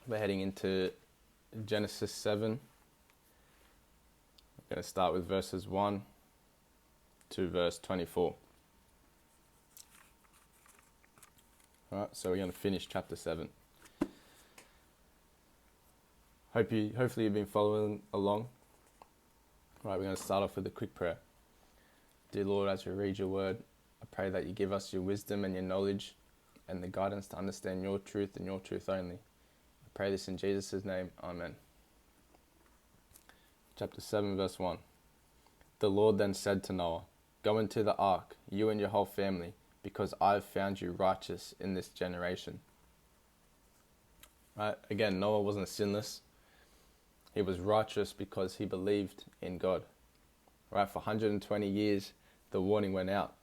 We're heading into Genesis 7. I'm going to start with verses 1 to verse 24. Alright, so we're going to finish chapter 7. Hopefully you've been following along. Right, we're going to start off with a quick prayer. Dear Lord, as we read your word, I pray that you give us your wisdom and your knowledge and the guidance to understand your truth and your truth only. I pray this in Jesus' name. Amen. Chapter 7, verse 1. The Lord then said to Noah, "Go into the ark, you and your whole family, because I have found you righteous in this generation." Right? Again, Noah wasn't sinless. He was righteous because he believed in God. Right? For 120 years, the warning went out.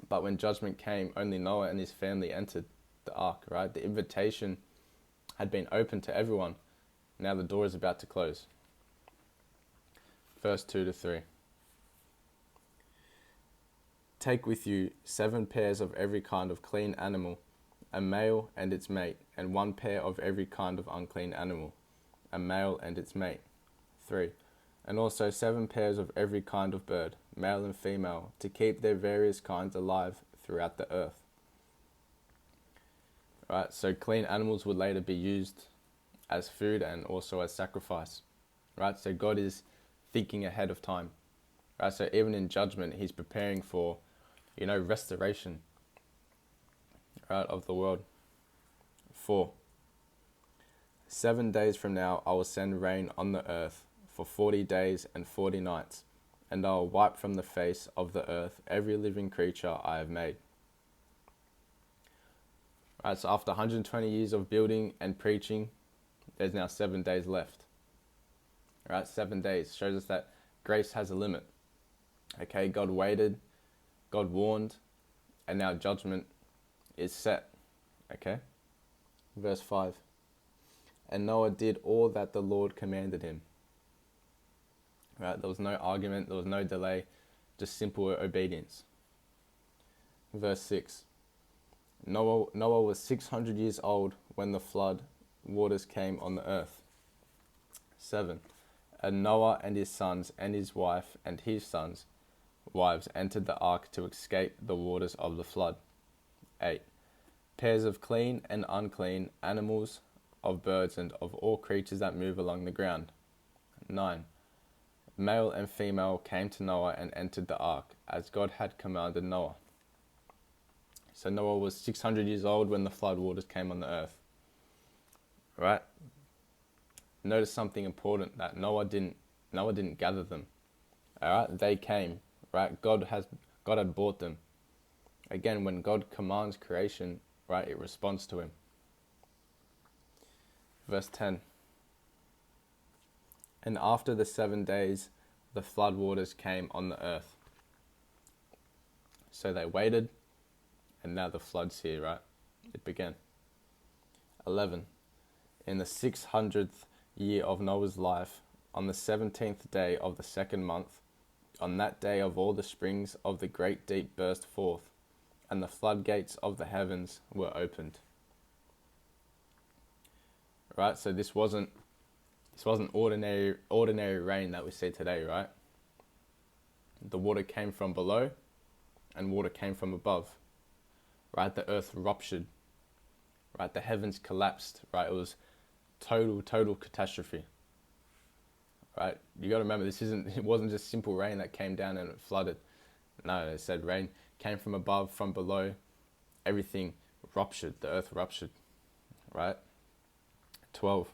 But when judgment came, only Noah and his family entered the ark. Right? The invitation had been open to everyone. Now the door is about to close. Verse 2 to 3. Take with you 7 pairs of every kind of clean animal, a male and its mate, and 1 pair of every kind of unclean animal, a male and its mate. 3. And also 7 pairs of every kind of bird, male and female, to keep their various kinds alive throughout the earth. Right, so clean animals would later be used as food and also as sacrifice. Right, so God is thinking ahead of time. Right, so even in judgment, he's preparing for, restoration, right, of the world. 4. 7 days from now, I will send rain on the earth for 40 days and 40 nights, and I will wipe from the face of the earth every living creature I have made. Right, so after 120 years of building and preaching, there's now 7 days left. Right, 7 days shows us that grace has a limit. Okay, God waited, God warned, and now judgment is set. Okay, verse 5. And Noah did all that the Lord commanded him. Right, there was no argument, there was no delay, just simple obedience. Verse 6. Noah was 600 years old when the flood waters came on the earth. 7. And Noah and his sons and his wife and his sons' wives entered the ark to escape the waters of the flood. 8. Pairs of clean and unclean animals, of birds and of all creatures that move along the ground. 9. Male and female came to Noah and entered the ark, as God had commanded Noah. So Noah was 600 years old when the flood waters came on the earth. Right? Notice something important, that Noah didn't gather them. Alright? They came. Right? God had brought them. Again, when God commands creation, right, it responds to him. Verse 10. And after the 7 days, the flood waters came on the earth. So they waited, and now the flood's here, right? It began. 11. In the 600th year of Noah's life, on the 17th day of the 2nd month, on that day of all the springs of the great deep burst forth, and the floodgates of the heavens were opened. Right, so this wasn't ordinary rain that we see today, right? The water came from below, and water came from above. Right, the earth ruptured. Right, the heavens collapsed. Right, it was total catastrophe. Right, you got to remember, it wasn't just simple rain that came down and it flooded. No, it said rain came from above, from below. Everything ruptured. The earth ruptured. Right. 12.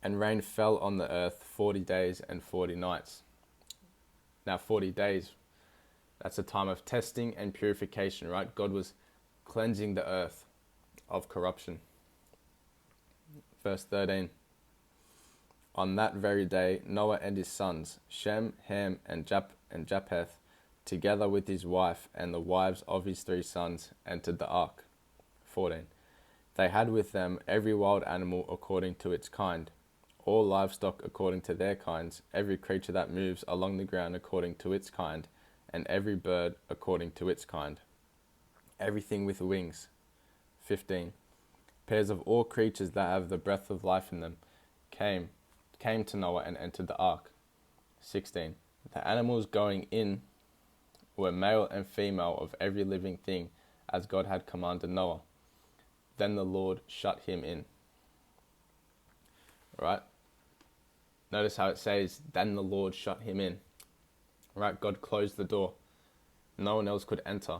And rain fell on the earth 40 days and 40 nights. Now 40 days, that's a time of testing and purification, right? God was cleansing the earth of corruption. Verse 13. On that very day, Noah and his sons, Shem, Ham, and Japheth, together with his wife and the wives of his 3 sons, entered the ark. 14. They had with them every wild animal according to its kind, all livestock according to their kinds, every creature that moves along the ground according to its kind, and every bird according to its kind, everything with wings. 15. Pairs of all creatures that have the breath of life in them came to Noah and entered the ark. 16. The animals going in were male and female of every living thing, as God had commanded Noah. Then the Lord shut him in. Right? Notice how it says, then the Lord shut him in. Right? God closed the door. No one else could enter.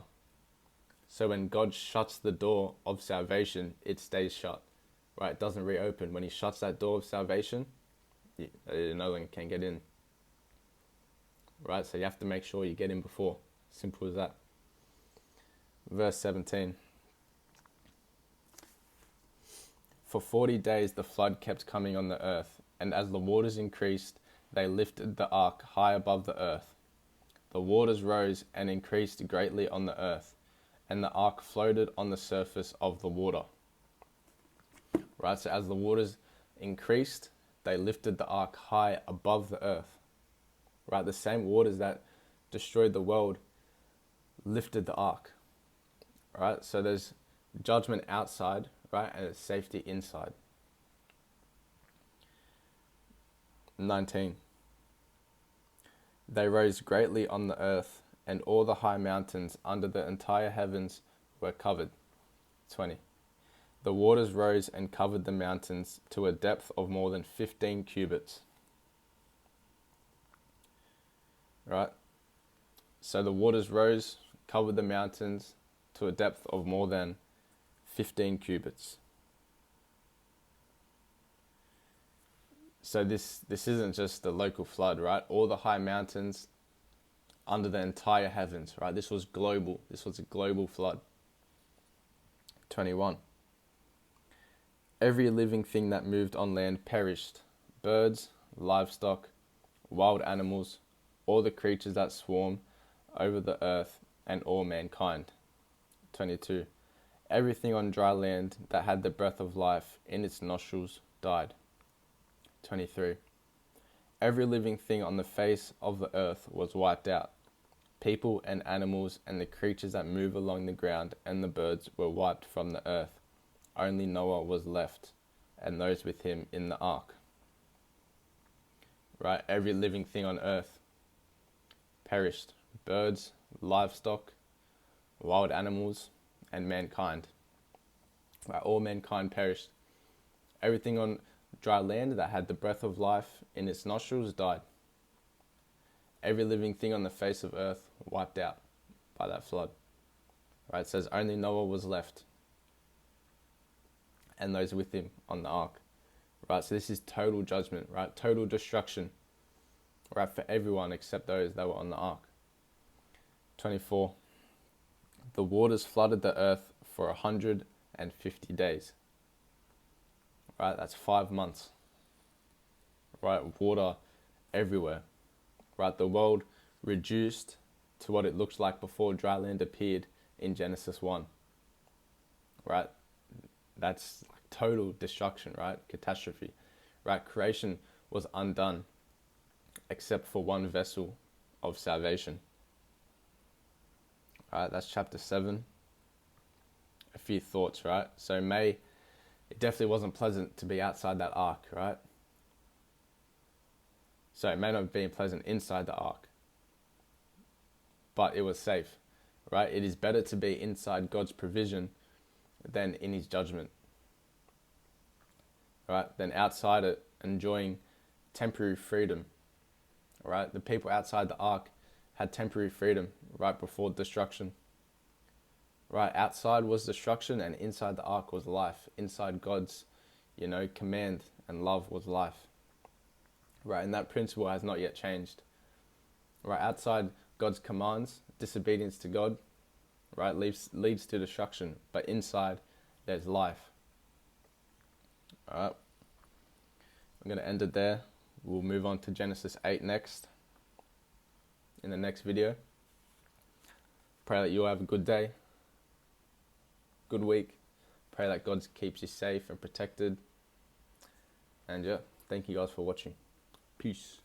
So when God shuts the door of salvation, it stays shut. Right? It doesn't reopen. When he shuts that door of salvation, no one can get in. Right? So you have to make sure you get in before. Simple as that. Verse 17. For 40 days the flood kept coming on the earth, and as the waters increased, they lifted the ark high above the earth. The waters rose and increased greatly on the earth, and the ark floated on the surface of the water. Right, so as the waters increased, they lifted the ark high above the earth. Right, the same waters that destroyed the world lifted the ark. Right, so there's judgment outside, right, and it's safety inside. 19. They rose greatly on the earth, and all the high mountains under the entire heavens were covered. 20. The waters rose and covered the mountains to a depth of more than 15 cubits. Right? So the waters rose, covered the mountains to a depth of more than 15 cubits. So this isn't just the local flood, right? All the high mountains under the entire heavens, right? This was global. This was a global flood. 21. Every living thing that moved on land perished. Birds, livestock, wild animals, all the creatures that swarm over the earth, and all mankind. 22. Everything on dry land that had the breath of life in its nostrils died. 23. Every living thing on the face of the earth was wiped out. People and animals and the creatures that move along the ground and the birds were wiped from the earth. Only Noah was left, and those with him in the ark. Right? Every living thing on earth perished. Birds, livestock, wild animals, and mankind. Right? All mankind perished. Everything on dry land that had the breath of life in its nostrils died. Every living thing on the face of earth wiped out by that flood. Right? It says only Noah was left, and those with him on the ark. Right? So this is total judgment, right? Total destruction, right? For everyone except those that were on the ark. 24. The waters flooded the earth for 150 days. Right? That's 5 months. Right? Water everywhere. Right? The world reduced to what it looks like before dry land appeared in Genesis 1. Right? That's total destruction, right? Catastrophe. Right? Creation was undone except for one vessel of salvation. Right? That's chapter 7. A few thoughts, right? So it definitely wasn't pleasant to be outside that ark, right? So it may not have been pleasant inside the ark, but it was safe, right? It is better to be inside God's provision than in his judgment, right? Than outside it, enjoying temporary freedom, right? The people outside the ark had temporary freedom right before destruction. Right, outside was destruction, and inside the ark was life. Inside God's, command and love was life. Right, and that principle has not yet changed. Right, outside God's commands, disobedience to God, right, leads to destruction. But inside, there's life. All right, I'm going to end it there. We'll move on to Genesis 8 next, in the next video. Pray that you'll have a good day. Good week. Pray that God keeps you safe and protected. And yeah, thank you guys for watching. Peace.